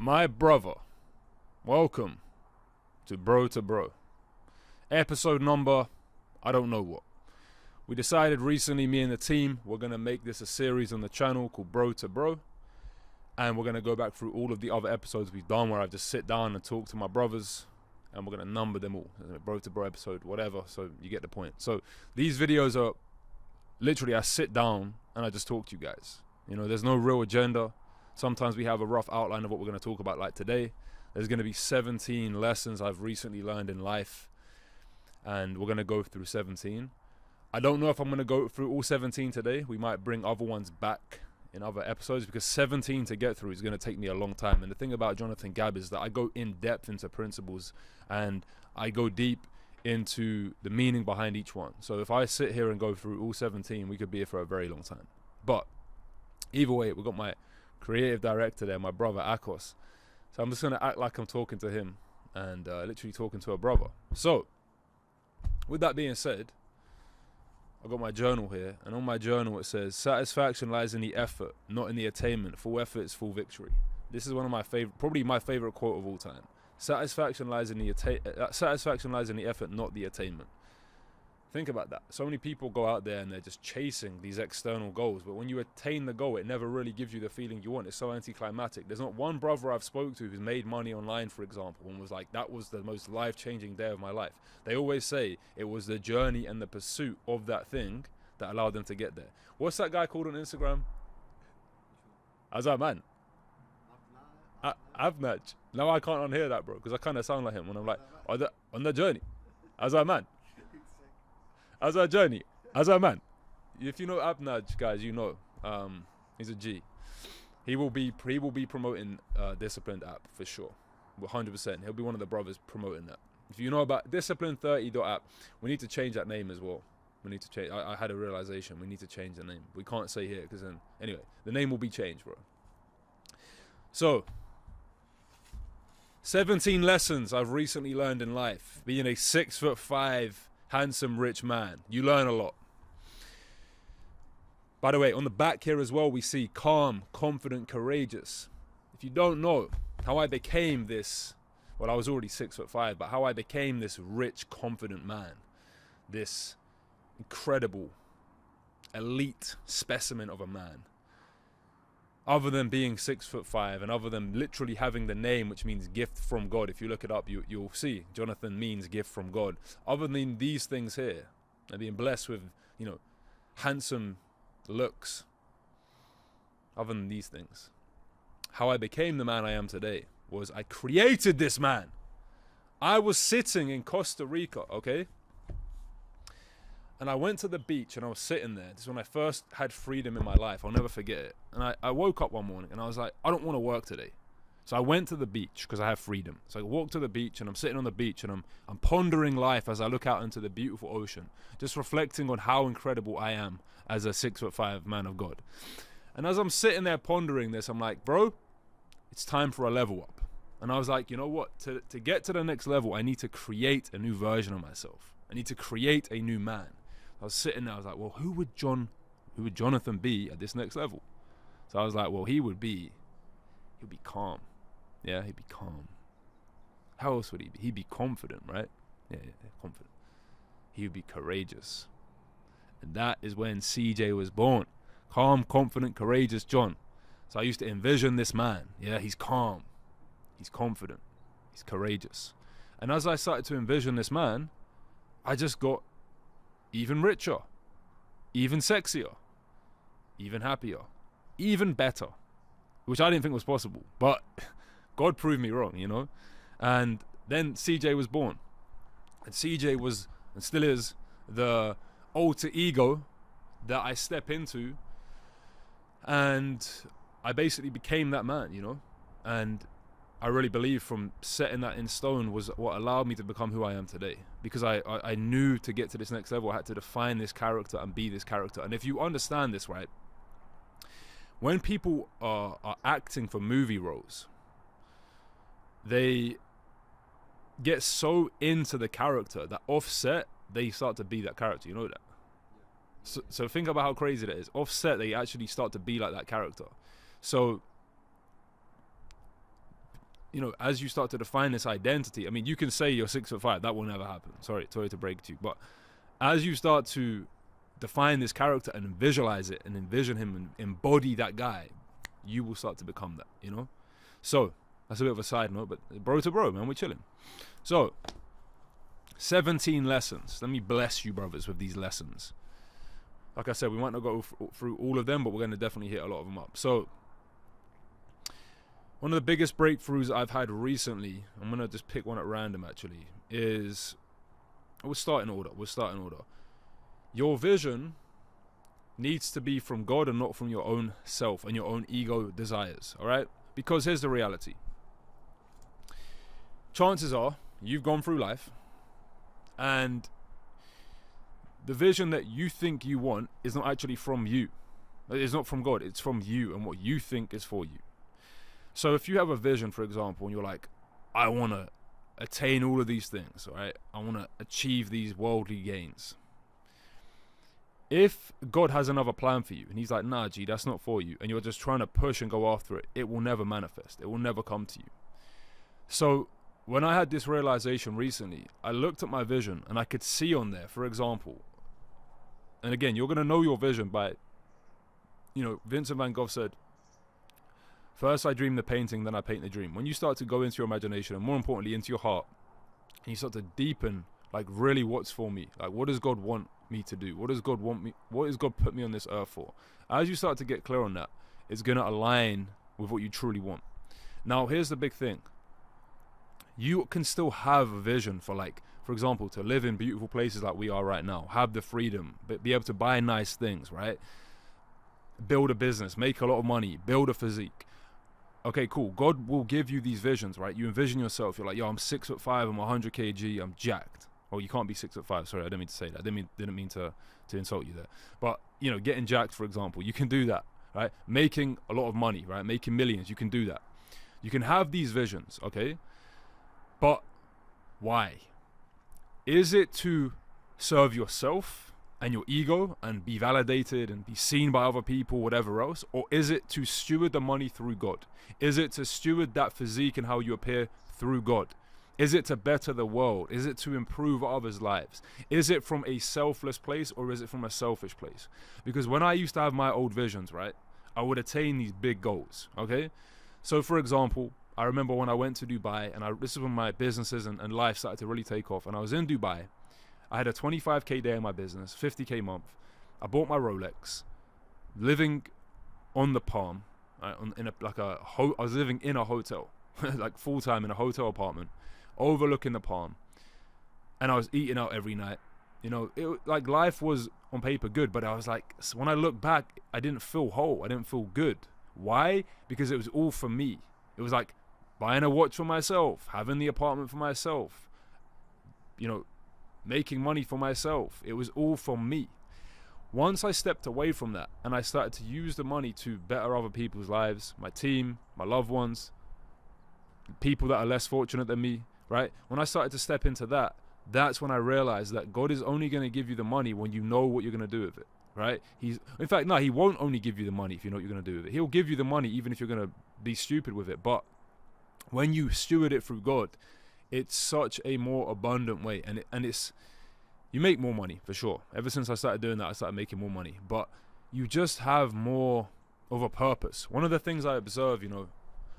My brother, welcome to Bro2Bro. Episode number, I don't know what. We decided recently, me and the team, we're going to make this a series on the channel called Bro2Bro. And we're going to go back through all of the other episodes we've done where I've just sit down and talk to my brothers. And we're going to number them all. Bro2Bro episode, whatever, so you get the point. So these videos are literally I sit down and I just talk to you guys. You know, there's no real agenda. Sometimes we have a rough outline of what we're going to talk about, like today. There's going to be 17 lessons I've recently learned in life, and we're going to go through 17. I don't know if I'm going to go through all 17 today. We might bring other ones back in other episodes because 17 to get through is going to take me a long time. And the thing about Jonathan Gabb is that I go in depth into principles and I go deep into the meaning behind each one. So if I sit here and go through all 17, we could be here for a very long time. But either way, we've got my creative director there, my brother Akos. So I'm just going to act like I'm talking to him and literally talking to a brother. So with that being said, I've got my journal here, and on my journal it says, satisfaction lies in the effort, not in the attainment. Full effort is full victory. This is one of my favorite, probably my favorite quote of all time. Satisfaction lies in the effort, not the attainment. Think about that. So many people go out there and they're just chasing these external goals, but when you attain the goal, it never really gives you the feeling you want. It's so anticlimactic. There's not one brother I've spoke to who's made money online, for example, and was like, that was the most life-changing day of my life. They always say it was the journey and the pursuit of that thing that allowed them to get there. What's that guy called on Instagram? How's that man? Avnaj. Now I can't unhear that, bro, because I kind of sound like him when I'm like, on the journey. How's that man? How's our journey? How's our man? If you know Abnaj, guys, you know he's a G. He will be promoting Disciplined app for sure, 100%. He'll be one of the brothers promoting that. If you know about Discipline30.app, we need to change that name as well. We need to change. I had a realization. We need to change the name. We can't say here because then anyway, the name will be changed, bro. So 17 lessons I've recently learned in life. Being a 6'5" handsome rich man, you learn a lot. By the way, on the back here as well, we see calm, confident, courageous. If you don't know how I became this, well, I was already 6'5", but how I became this rich, confident man, this incredible, elite specimen of a man. Other than being 6'5" and other than literally having the name, which means gift from God. If you look it up, you'll see Jonathan means gift from God. Other than these things here, and being blessed with, you know, handsome looks. Other than these things, how I became the man I am today was I created this man. I was sitting in Costa Rica, okay? And I went to the beach and I was sitting there. This is when I first had freedom in my life. I'll never forget it. And I woke up one morning and I was like, I don't want to work today. So I went to the beach because I have freedom. So I walked to the beach and I'm sitting on the beach and I'm pondering life as I look out into the beautiful ocean, just reflecting on how incredible I am as a 6'5" man of God. And as I'm sitting there pondering this, I'm like, bro, it's time for a level up. And I was like, you know what? To get to the next level, I need to create a new version of myself. I need to create a new man. I was sitting there, I was like, well, who would Jonathan be at this next level? So I was like, well, he'd be calm. Yeah, he'd be calm. How else would he be? He'd be confident, right? Yeah, confident. He would be courageous. And that is when CJ was born. Calm, confident, courageous John. So I used to envision this man. Yeah, he's calm. He's confident. He's courageous. And as I started to envision this man, I just got even richer, even sexier, even happier, even better, which I didn't think was possible, but God proved me wrong, you know. And then CJ was born, and CJ was and still is the alter ego that I step into, and I basically became that man, you know. And I really believe from setting that in stone was what allowed me to become who I am today. Because I knew to get to this next level, I had to define this character and be this character. And if you understand this, right, when people are acting for movie roles, they get so into the character that offset, they start to be that character. You know that? So think about how crazy that is. Offset, they actually start to be like that character. So as you start to define this identity, I mean, you can say you're 6'5", that will never happen. Sorry to break it to you. But as you start to define this character and visualize it and envision him and embody that guy, you will start to become that, So, that's a bit of a side note, but bro to bro, man, we're chilling. So, 17 lessons. Let me bless you, brothers, with these lessons. Like I said, we might not go through all of them, but we're going to definitely hit a lot of them up. So, one of the biggest breakthroughs I've had recently, I'm going to just pick one at random actually, is, we'll start in order. Your vision needs to be from God and not from your own self and your own ego desires, all right? Because here's the reality. Chances are you've gone through life and the vision that you think you want is not actually from you. It's not from God. It's from you and what you think is for you. So if you have a vision, for example, and you're like, I want to attain all of these things, all right? I want to achieve these worldly gains. If God has another plan for you and he's like, nah, G, that's not for you, and you're just trying to push and go after it, it will never manifest. It will never come to you. So when I had this realization recently, I looked at my vision and I could see on there, for example, and again, you're going to know your vision by, Vincent van Gogh said, first I dream the painting, then I paint the dream. When you start to go into your imagination and more importantly into your heart, and you start to deepen, like really what's for me, like what does God want me to do? What does God want me? What does God put me on this earth for? As you start to get clear on that, it's going to align with what you truly want. Now, here's the big thing. You can still have a vision for, like, for example, to live in beautiful places like we are right now, have the freedom, be able to buy nice things, right? Build a business, make a lot of money, build a physique. Okay, cool. God will give you these visions, right? You envision yourself. You're like, yo, I'm 6'5", I'm 100 kg, I'm jacked. Oh, you can't be 6'5". Sorry, I didn't mean to say that. I didn't mean to insult you there. But getting jacked, for example, you can do that, right? Making a lot of money, right? Making millions, you can do that. You can have these visions, okay? But why? Is it to serve yourself and your ego and be validated and be seen by other people, whatever else? Or is it to steward the money through God? Is it to steward that physique and how you appear through God? Is it to better the world? Is it to improve others' lives? Is it from a selfless place or is it from a selfish place? Because when I used to have my old visions, right, I would attain these big goals, okay? So for example, I remember when I went to Dubai, and this is when my businesses and life started to really take off, and I was in Dubai. I had a 25k day in my business, 50k month. I bought my Rolex, living on the Palm, right, I was living in a hotel, like full time in a hotel apartment, overlooking the Palm, and I was eating out every night. Like life was on paper good, but I was like, when I look back, I didn't feel whole. I didn't feel good. Why? Because it was all for me. It was like buying a watch for myself, having the apartment for myself, making money for myself. It was all for me. Once I stepped away from that and I started to use the money to better other people's lives, my team, my loved ones, people that are less fortunate than me, right? When I started to step into that, that's when I realized that God is only going to give you the money when you know what you're going to do with it, right? He won't only give you the money if you know what you're going to do with it. He'll give you the money even if you're going to be stupid with it. But when you steward it through God, it's such a more abundant way, and it's you make more money for sure. Ever since I started doing that, I started making more money, but you just have more of a purpose. One of the things I observe,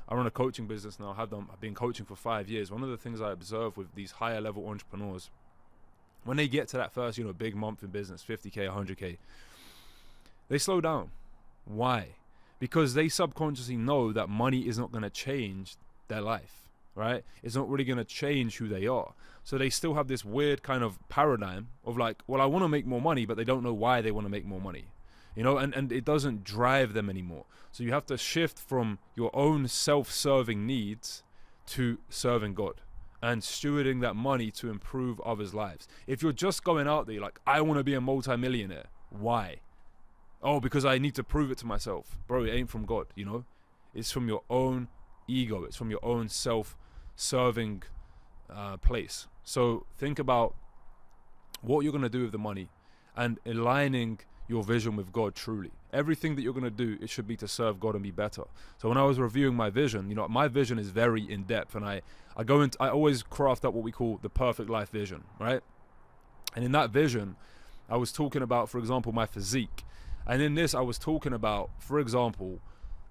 I run a coaching business now. I've been coaching for 5 years. One of the things I observe with these higher level entrepreneurs, when they get to that first, big month in business, 50k, 100k, they slow down. Why? Because they subconsciously know that money is not going to change their life, right? It's not really going to change who they are. So they still have this weird kind of paradigm of like, well, I want to make more money, but they don't know why they want to make more money, and it doesn't drive them anymore. So you have to shift from your own self-serving needs to serving God and stewarding that money to improve others' lives. If you're just going out there like, I want to be a multi-millionaire, why? Oh, because I need to prove it to myself. Bro, it ain't from God, It's from your own ego. It's from your own self-serving place. So think about what you're going to do with the money and aligning your vision with God truly. Everything that you're going to do, it should be to serve God and be better. So when I was reviewing my vision, my vision is very in depth, and I always craft up what we call the perfect life vision, right? And in that vision, I was talking about, for example, my physique. And in this, I was talking about, for example,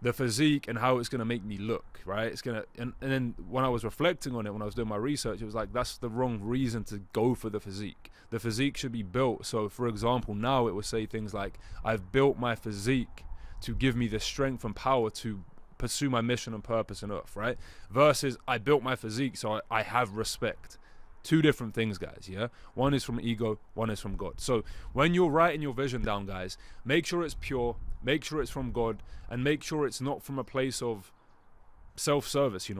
the physique and how it's going to make me look, right? And then when I was reflecting on it, when I was doing my research, it was like, that's the wrong reason to go for the physique. The physique should be built. So for example, now it would say things like, I've built my physique to give me the strength and power to pursue my mission and purpose on earth, right? Versus, I built my physique so I have respect. Two different things, guys, yeah? One is from ego, one is from God. So when you're writing your vision down, guys, make sure it's pure, make sure it's from God, and make sure it's not from a place of self-service,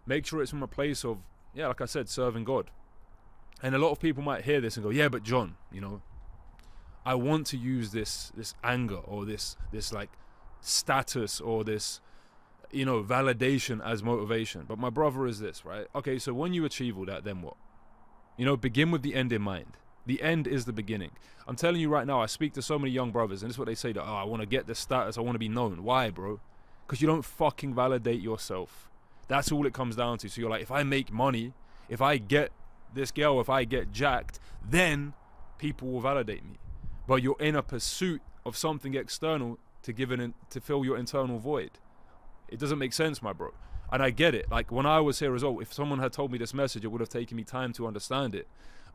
Make sure it's from a place of, like I said, serving God. And a lot of people might hear this and go, yeah, but John, I want to use this anger or this like status or this validation as motivation. But my brother is this, right? Okay, so when you achieve all that, then what? Begin with the end in mind. The end is the beginning. I'm telling you right now, I speak to so many young brothers, and this is what they say, that, I want to get this status, I want to be known. Why, bro? Because you don't fucking validate yourself. That's all it comes down to. So you're like, if I make money, if I get this girl, if I get jacked, then people will validate me. But you're in a pursuit of something external to fill your internal void. It doesn't make sense, my bro. And I get it. Like when I was here as well, if someone had told me this message, it would have taken me time to understand it.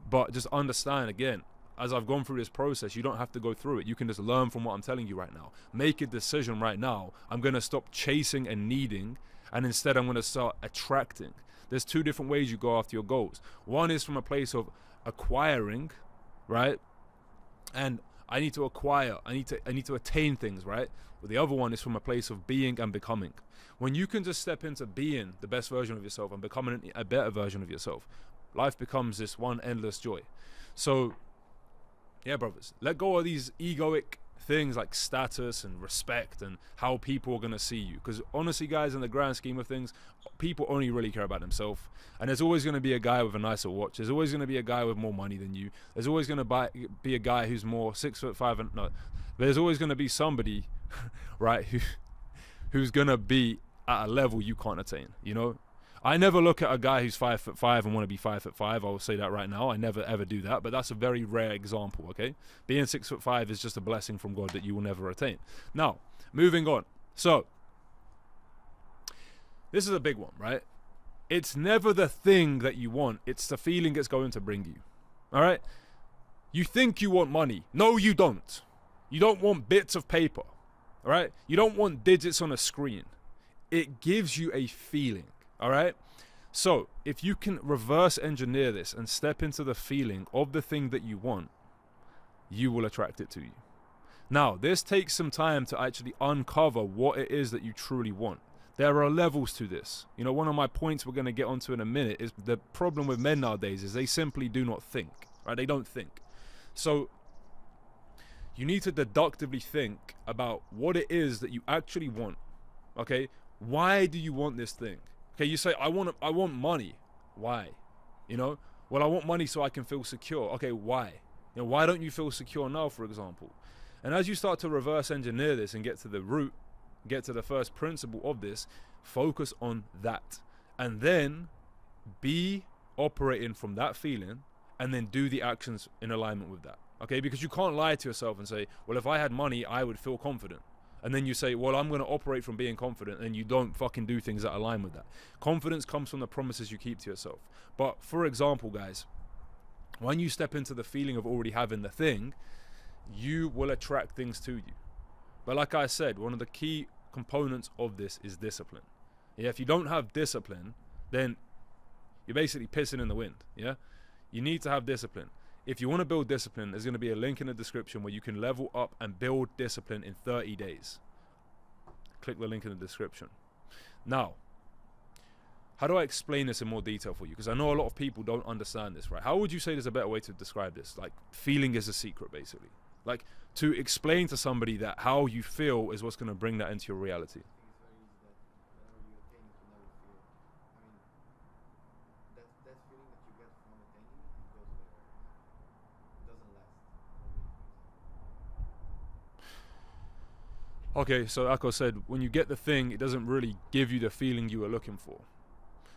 But just understand, again, as I've gone through this process, you don't have to go through it. You can just learn from what I'm telling you right now. Make a decision right now. I'm going to stop chasing and needing, and instead I'm going to start attracting. There's two different ways you go after your goals. One is from a place of acquiring, right? And I need to acquire, I need to attain things, right? But the other one is from a place of being and becoming. When you can just step into being the best version of yourself and becoming a better version of yourself, life becomes this one endless joy. So, yeah, brothers, let go of these egoic things like status and respect and how people are going to see you. Because honestly, guys, in the grand scheme of things, people only really care about themselves. And there's always going to be a guy with a nicer watch. There's always going to be a guy with more money than you. There's always going to be a guy who's more 6'5" and no. There's always going to be somebody, right, who's going to be at a level you can't attain, I never look at a guy who's 5'5" and want to be 5'5". I will say that right now. I never ever do that, but that's a very rare example, okay? Being 6'5" is just a blessing from God that you will never attain. Now, moving on. So, this is a big one, right? It's never the thing that you want. It's the feeling it's going to bring you, all right? You think you want money. No, you don't. You don't want bits of paper, all right? You don't want digits on a screen. It gives you a feeling. All right. So if you can reverse engineer this and step into the feeling of the thing that you want, you will attract it to you. Now, this takes some time to actually uncover what it is that you truly want. There are levels to this. One of my points we're going to get onto in a minute is the problem with men nowadays is they simply do not think, right? They don't think. So you need to deductively think about what it is that you actually want. Okay. Why do you want this thing? Okay, you say, I want money. Why? Well, I want money so I can feel secure. Okay, why? Why don't you feel secure now, for example? And as you start to reverse engineer this and get to the root, get to the first principle of this, focus on that. And then be operating from that feeling and then do the actions in alignment with that. Okay, because you can't lie to yourself and say, well, if I had money, I would feel confident. And then you say, well, I'm going to operate from being confident, and you don't fucking do things that align with that. Confidence comes from the promises you keep to yourself. But for example, guys, when you step into the feeling of already having the thing, you will attract things to you. But like I said, one of the key components of this is discipline. Yeah, if you don't have discipline, then you're basically pissing in the wind. Yeah, you need to have discipline. If you want to build discipline, there's going to be a link in the description where you can level up and build discipline in 30 days. Click the link in the description. Now, how do I explain this in more detail for you? Because I know a lot of people don't understand this, right? How would you say there's a better way to describe this? Like, feeling is a secret, basically. Like, to explain to somebody that how you feel is what's going to bring that into your reality. Okay, so like I said, when you get the thing, it doesn't really give you the feeling you were looking for.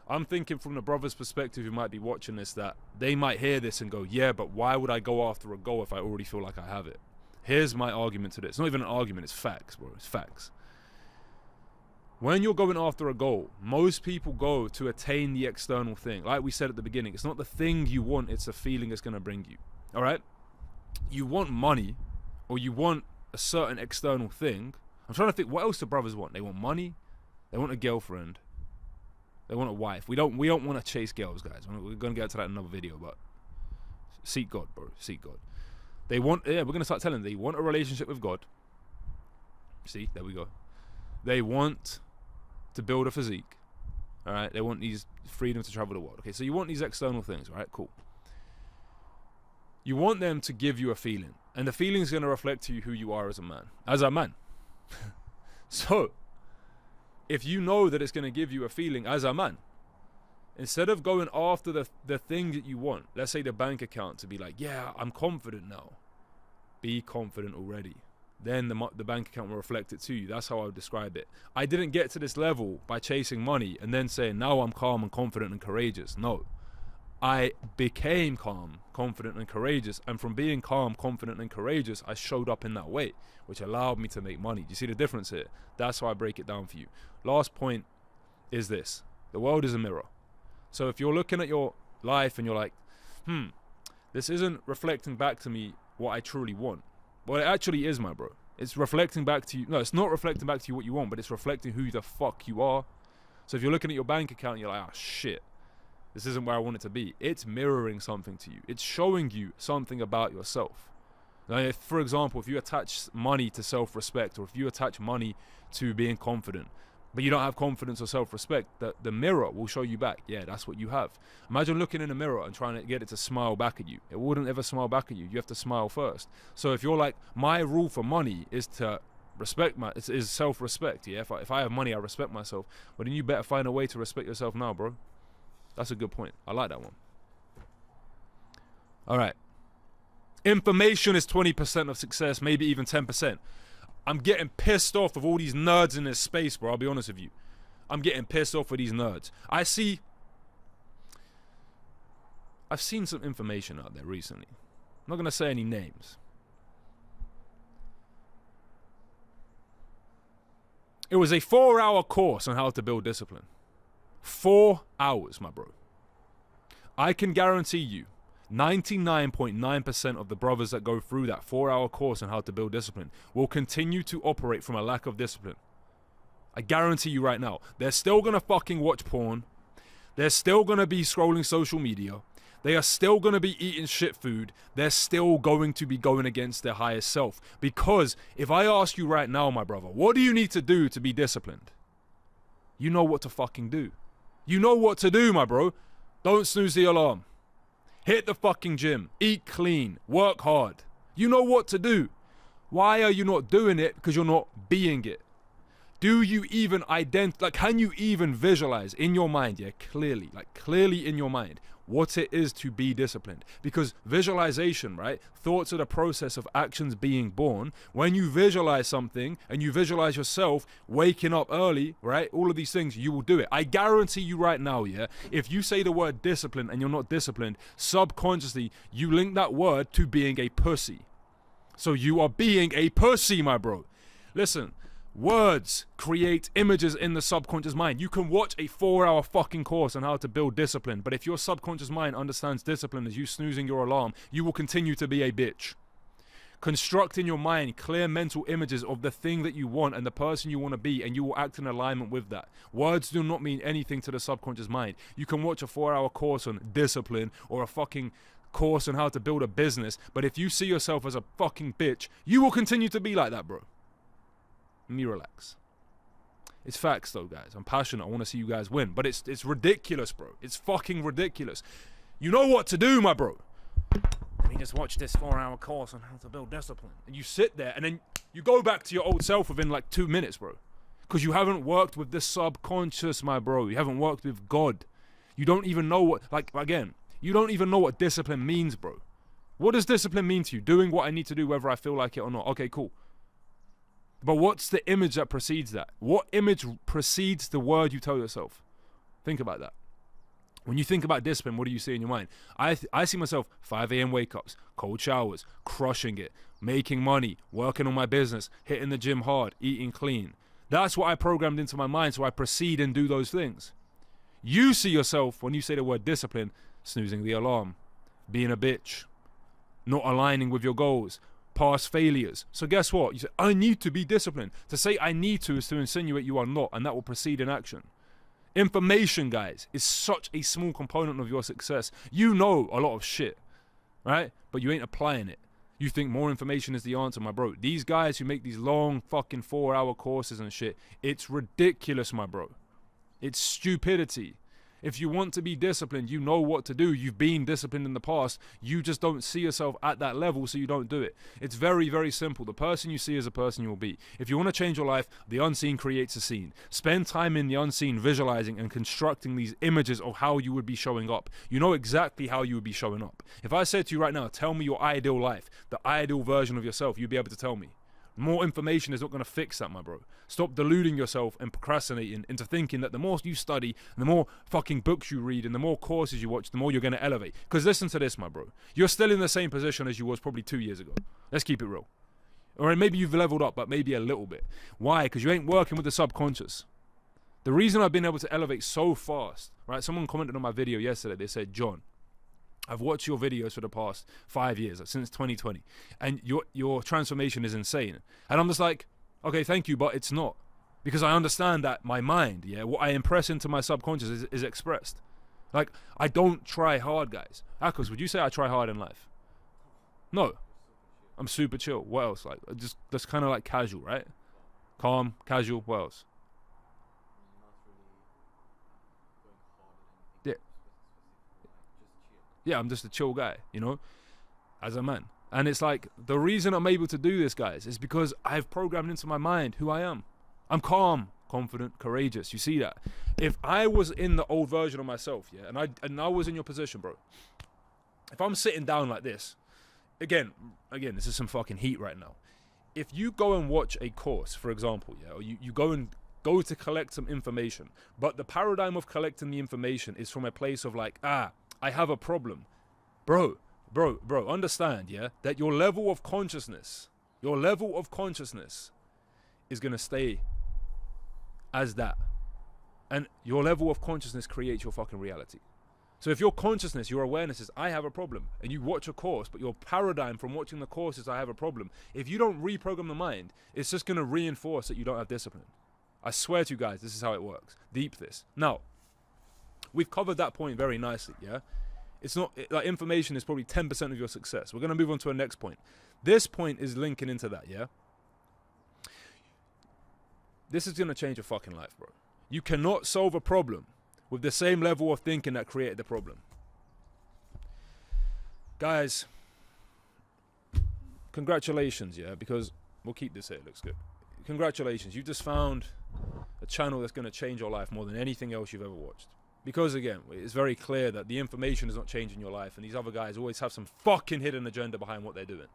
I'm thinking from the brother's perspective who might be watching this, that they might hear this and go, yeah, but why would I go after a goal if I already feel like I have it? Here's my argument to this. It's not even an argument, it's facts, bro. It's facts. When you're going after a goal, most people go to attain the external thing. Like we said at the beginning, it's not the thing you want, it's the feeling it's going to bring you. All right? You want money, or you want a certain external thing. I'm trying to think, what else do brothers want? They want money, they want a girlfriend, they want a wife. We don't want to chase girls, guys. We're going to get to that in another video, but seek God, bro. Seek God. They want, we're going to start telling them they want a relationship with God. See, there we go. They want to build a physique. All right? They want these freedom to travel the world. Okay, so you want these external things, all right? Cool. You want them to give you a feeling, and the feeling is going to reflect to you who you are as a man. As a man. So, if you know that it's going to give you a feeling as a man, instead of going after the thing that you want, let's say the bank account, to be like, yeah, I'm confident now. Be confident already. Then the bank account will reflect it to you. That's how I would describe it. I didn't get to this level by chasing money and then saying, now I'm calm and confident and courageous. No. I became calm, confident and courageous. And from being calm, confident and courageous, I showed up in that way, which allowed me to make money. Do you see the difference here? That's how I break it down for you. Last point is this. The world is a mirror. So if you're looking at your life and you're like, this isn't reflecting back to me what I truly want. Well, it actually is, my bro. It's reflecting back to you. No, it's not reflecting back to you what you want, but it's reflecting who the fuck you are. So if you're looking at your bank account and you're like, oh shit, this isn't where I want it to be. It's mirroring something to you. It's showing you something about yourself. Now, if, for example, if you attach money to self-respect, or if you attach money to being confident, but you don't have confidence or self-respect, the mirror will show you back, yeah, that's what you have. Imagine looking in a mirror and trying to get it to smile back at you. It wouldn't ever smile back at you. You have to smile first. So if you're like, my rule for money is to respect is self-respect, yeah? If I have money, I respect myself. But then you better find a way to respect yourself now, bro. That's a good point. I like that one. All right. Information is 20% of success, maybe even 10%. I'm getting pissed off of all these nerds in this space, bro. I'll be honest with you. I'm getting pissed off with these nerds. I've seen some information out there recently. I'm not going to say any names. It was a 4-hour course on how to build discipline. 4 hours, my bro. I can guarantee you 99.9% of the brothers that go through that 4-hour course on how to build discipline will continue to operate from a lack of discipline. I guarantee you right now. They're still going to fucking watch porn. They're still going to be scrolling social media. They are still going to be eating shit food. They're still going to be going against their highest self. Because if I ask you right now, my brother, what do you need to do to be disciplined? You know what to fucking do. You know what to do, my bro. Don't snooze the alarm. Hit the fucking gym. Eat clean. Work hard. You know what to do. Why are you not doing it? Because you're not being it. Do you even can you even visualize in your mind, yeah, clearly in your mind, what it is to be disciplined? Because visualization, right? Thoughts are the process of actions being born. When you visualize something and you visualize yourself waking up early, right? All of these things, you will do it. I guarantee you right now, yeah, if you say the word discipline and you're not disciplined, subconsciously, you link that word to being a pussy. So you are being a pussy, my bro. Listen. Words create images in the subconscious mind. You can watch a 4-hour fucking course on how to build discipline, but if your subconscious mind understands discipline as you snoozing your alarm, you will continue to be a bitch. Construct in your mind clear mental images of the thing that you want and the person you want to be, and you will act in alignment with that. Words do not mean anything to the subconscious mind. You can watch a 4-hour course on discipline or a fucking course on how to build a business, but if you see yourself as a fucking bitch, you will continue to be like that, bro. Let me relax. It's facts though, guys. I'm passionate. I want to see you guys win. But it's ridiculous, bro. It's fucking ridiculous. You know what to do, my bro. Let me just watch this 4-hour course on how to build discipline. And you sit there and then you go back to your old self within like 2 minutes, bro. Because you haven't worked with the subconscious, my bro. You haven't worked with God. You don't even know what, you don't even know what discipline means, bro. What does discipline mean to you? Doing what I need to do whether I feel like it or not. Okay, cool. But what's the image that precedes that? What image precedes the word you tell yourself? Think about that. When you think about discipline, what do you see in your mind? I see myself 5 a.m. wake-ups, cold showers, crushing it, making money, working on my business, hitting the gym hard, eating clean. That's what I programmed into my mind, so I proceed and do those things. You see yourself, when you say the word discipline, snoozing the alarm, being a bitch, not aligning with your goals, past failures. So guess what? You say, I need to be disciplined. To say I need to is to insinuate you are not, and that will precede in action. Information, guys, is such a small component of your success. You know a lot of shit, right? But you ain't applying it. You think more information is the answer, my bro. These guys who make these long fucking 4-hour courses and shit, it's ridiculous, my bro. It's stupidity. If you want to be disciplined, you know what to do. You've been disciplined in the past. You just don't see yourself at that level, so you don't do it. It's very, very simple. The person you see is a person you will be. If you want to change your life, the unseen creates a scene. Spend time in the unseen, visualizing and constructing these images of how you would be showing up. You know exactly how you would be showing up. If I said to you right now, tell me your ideal life, the ideal version of yourself, you'd be able to tell me. More information is not going to fix that, my bro. Stop deluding yourself and procrastinating into thinking that the more you study, the more fucking books you read, and the more courses you watch, the more you're going to elevate. Because listen to this, my bro. You're still in the same position as you was probably 2 years ago. Let's keep it real. Or maybe you've leveled up, but maybe a little bit. Why? Because you ain't working with the subconscious. The reason I've been able to elevate so fast, right? Someone commented on my video yesterday. They said, John, I've watched your videos for the past 5 years, since 2020, and your transformation is insane. And I'm just like, okay, thank you, but it's not. Because I understand that my mind, what I impress into my subconscious is expressed. Like, I don't try hard, guys. Akos, would you say I try hard in life? No. I'm super chill. What else? Like, just that's kind of like casual, right? Calm, casual, what else? Yeah, I'm just a chill guy, you know, as a man. And it's like, the reason I'm able to do this, guys, is because I've programmed into my mind who I am. I'm calm, confident, courageous. You see that? If I was in the old version of myself, and I was in your position, bro. If I'm sitting down like this, again, this is some fucking heat right now. If you go and watch a course, for example, or you go to collect some information, but the paradigm of collecting the information is from a place of like, I have a problem. Bro, understand, that your level of consciousness is going to stay as that. And your level of consciousness creates your fucking reality. So if your consciousness, your awareness is, I have a problem, and you watch a course, but your paradigm from watching the course is, I have a problem, if you don't reprogram the mind, it's just going to reinforce that you don't have discipline. I swear to you guys, this is how it works. Deep this. Now, we've covered that point very nicely, It's not, like, information is probably 10% of your success. We're going to move on to our next point. This point is linking into that, This is going to change your fucking life, bro. You cannot solve a problem with the same level of thinking that created the problem. Guys, congratulations, because we'll keep this here, it looks good. Congratulations, you just found a channel that's going to change your life more than anything else you've ever watched. Because again, it's very clear that the information is not changing your life, and these other guys always have some fucking hidden agenda behind what they're doing.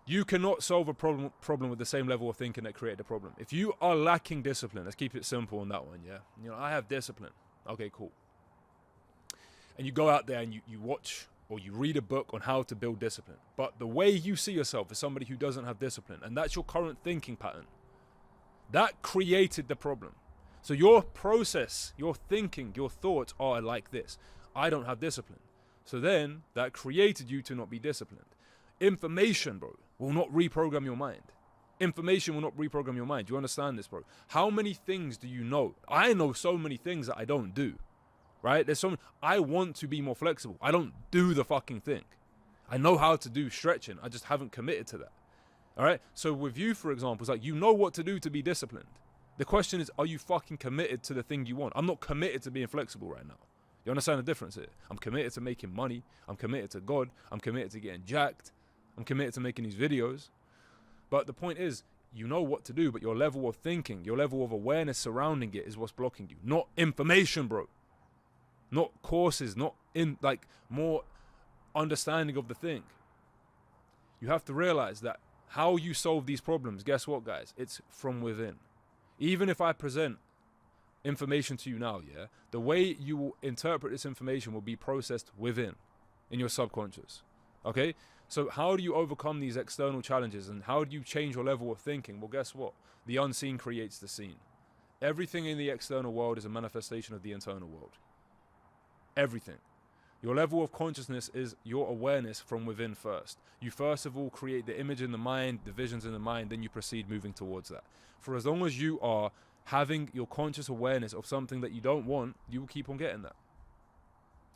You cannot solve a problem with the same level of thinking that created the problem. If you are lacking discipline, let's keep it simple on that one, I have discipline. Okay, cool. And you go out there and you watch or you read a book on how to build discipline. But the way you see yourself is somebody who doesn't have discipline, and that's your current thinking pattern. That created the problem. So your process, your thinking, your thoughts are like this. I don't have discipline. So then that created you to not be disciplined. Information, bro, will not reprogram your mind. Information will not reprogram your mind. Do you understand this, bro? How many things do you know? I know so many things that I don't do, right? I want to be more flexible. I don't do the fucking thing. I know how to do stretching. I just haven't committed to that. All right? So with you, for example, it's like, you know what to do to be disciplined. The question is, are you fucking committed to the thing you want? I'm not committed to being flexible right now. You understand the difference here? I'm committed to making money. I'm committed to God. I'm committed to getting jacked. I'm committed to making these videos. But the point is, you know what to do, but your level of thinking, your level of awareness surrounding it is what's blocking you. Not information, bro. Not courses, not more understanding of the thing. You have to realize that how you solve these problems, guess what, guys? It's from within. Even if I present information to you now, yeah, the way you will interpret this information will be processed within, in your subconscious. Okay? So how do you overcome these external challenges, and how do you change your level of thinking? Well, guess what? The unseen creates the seen. Everything in the external world is a manifestation of the internal world. Everything. Your level of consciousness is your awareness from within first. You first of all create the image in the mind, the visions in the mind, then you proceed moving towards that. For as long as you are having your conscious awareness of something that you don't want, you will keep on getting that.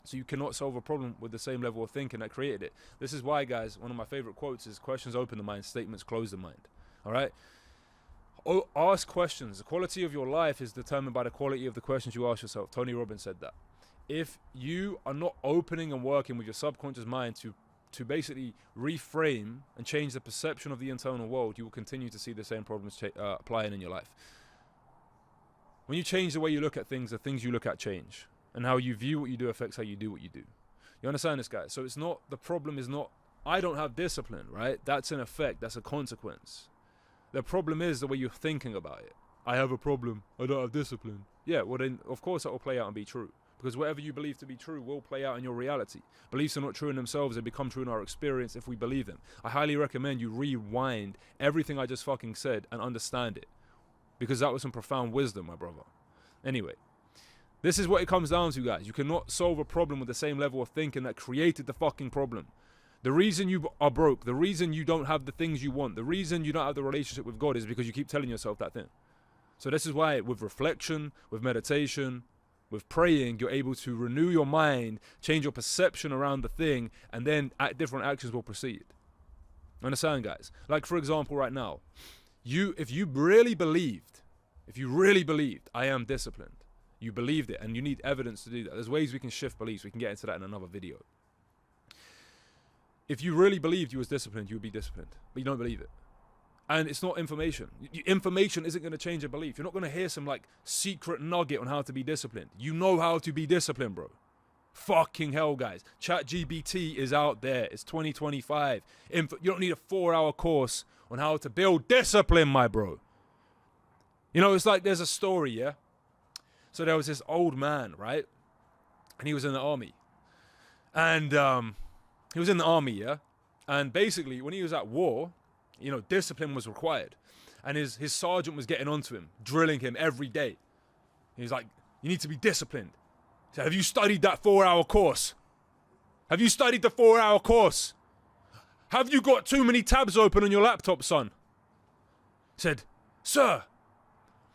So you cannot solve a problem with the same level of thinking that created it. This is why, guys, one of my favorite quotes is, questions open the mind, statements close the mind. All right? Ask questions. The quality of your life is determined by the quality of the questions you ask yourself. Tony Robbins said that. If you are not opening and working with your subconscious mind to basically reframe and change the perception of the internal world, you will continue to see the same problems applying in your life. When you change the way you look at things, the things you look at change. And how you view what you do affects how you do what you do. You understand this, guys? So it's not, the problem is not, I don't have discipline, right? That's an effect, that's a consequence. The problem is the way you're thinking about it. I have a problem, I don't have discipline. Yeah, well then, of course that will play out and be true. Because whatever you believe to be true will play out in your reality. Beliefs are not true in themselves, they become true in our experience if we believe them. I highly recommend you rewind everything I just fucking said and understand it. Because that was some profound wisdom, my brother. Anyway, this is what it comes down to, guys. You cannot solve a problem with the same level of thinking that created the fucking problem. The reason you are broke, the reason you don't have the things you want, the reason you don't have the relationship with God is because you keep telling yourself that thing. So this is why with reflection, with meditation, with praying, you're able to renew your mind, change your perception around the thing, and then different actions will proceed. Understand, guys? Like, for example, right now, if you really believed, I am disciplined, you believed it, and you need evidence to do that. There's ways we can shift beliefs. We can get into that in another video. If you really believed you was disciplined, you would be disciplined, but you don't believe it. And it's not information. Information isn't going to change a belief. You're not going to hear some like secret nugget on how to be disciplined. You know how to be disciplined, bro. Fucking hell, guys. ChatGPT is out there. It's 2025. You don't need a 4-hour course on how to build discipline, my bro. You know, it's like there's a story, yeah? So there was this old man, right? And he was in the army. And he was in the army, yeah? And basically, when he was at war, you know, discipline was required. And his sergeant was getting onto him, drilling him every day. He was like, you need to be disciplined. He said, have you studied that 4-hour course? Have you studied the 4-hour course? Have you got too many tabs open on your laptop, son? He said, sir,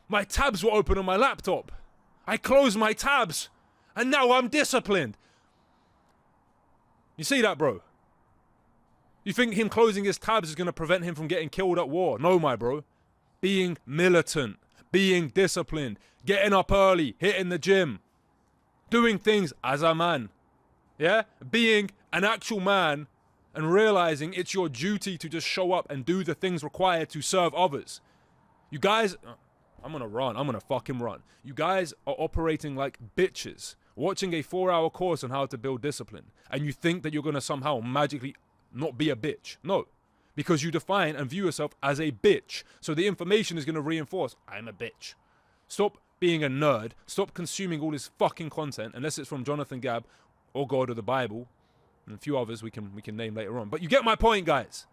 my tabs were open on my laptop. I closed my tabs, and now I'm disciplined. You see that, bro? You think him closing his tabs is going to prevent him from getting killed at war? No, my bro. Being militant, being disciplined, getting up early, hitting the gym, doing things as a man. Yeah? Being an actual man and realizing it's your duty to just show up and do the things required to serve others. You guys, I'm going to run. I'm going to fucking run. You guys are operating like bitches, watching a 4-hour course on how to build discipline. And you think that you're going to somehow magically not be a bitch. No, because you define and view yourself as a bitch. So the information is going to reinforce, I'm a bitch. Stop being a nerd. Stop consuming all this fucking content, unless it's from Jonathan Gabb or God or the Bible, and a few others we can name later on. But you get my point, guys.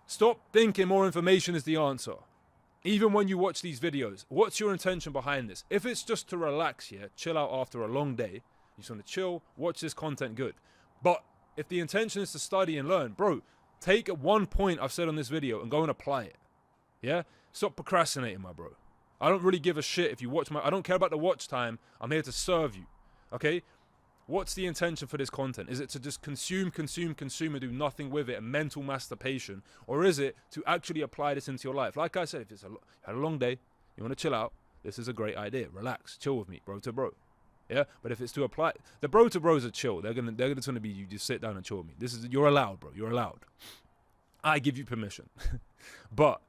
Stop thinking more information is the answer. Even when you watch these videos, what's your intention behind this? If it's just to relax, yeah, chill out after a long day, you just want to chill, watch this content, good. But if the intention is to study and learn, bro, take one point I've said on this video and go and apply it. Yeah? Stop procrastinating, my bro. I don't really give a shit if you watch I don't care about the watch time. I'm here to serve you. Okay? What's the intention for this content? Is it to just consume, and do nothing with it, and mental masturbation? Or is it to actually apply this into your life? Like I said, if you had a long day, you want to chill out, this is a great idea. Relax, chill with me, bro to bro. Yeah, but if it's to apply, the bro to bros are chill. They're gonna be you just sit down and chill with me. You're allowed, bro. You're allowed. I give you permission. But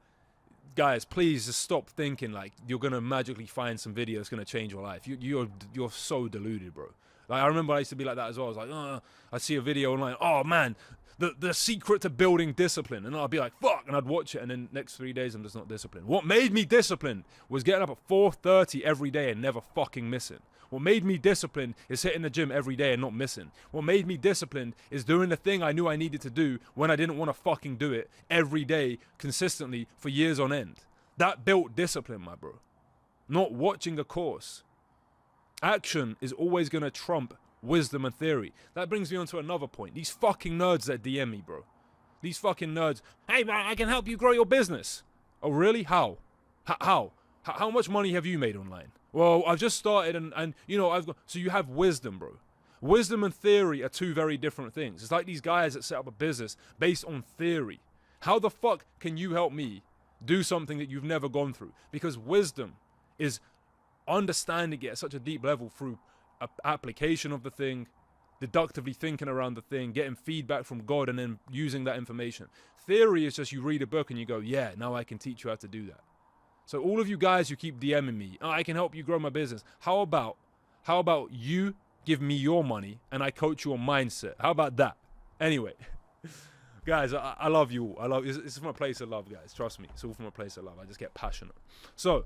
guys, please just stop thinking like you're gonna magically find some video that's gonna change your life. You're so deluded, bro. Like I remember I used to be like that as well. I was like, I see a video online. Oh man, the secret to building discipline. And I'd be like, fuck, and I'd watch it, and then next 3 days I'm just not disciplined. What made me disciplined was getting up at 4:30 every day and never fucking missing. What made me disciplined is hitting the gym every day and not missing. What made me disciplined is doing the thing I knew I needed to do when I didn't want to fucking do it every day consistently for years on end. That built discipline, my bro. Not watching a course. Action is always going to trump wisdom and theory. That brings me on to another point. These fucking nerds that DM me, bro. These fucking nerds. Hey, man, I can help you grow your business. Oh, really? How? How much money have you made online? Well, I've just started and you know, I've got... So you have wisdom, bro. Wisdom and theory are two very different things. It's like these guys that set up a business based on theory. How the fuck can you help me do something that you've never gone through? Because wisdom is understanding it at such a deep level through application of the thing, deductively thinking around the thing, getting feedback from God, and then using that information. Theory is just you read a book and you go, yeah, now I can teach you how to do that. So all of you guys who keep DMing me, oh, I can help you grow my business. How about you give me your money and I coach you on mindset? How about that? Anyway, guys, I love you all. It's from a place of love, guys. Trust me, it's all from a place of love. I just get passionate. So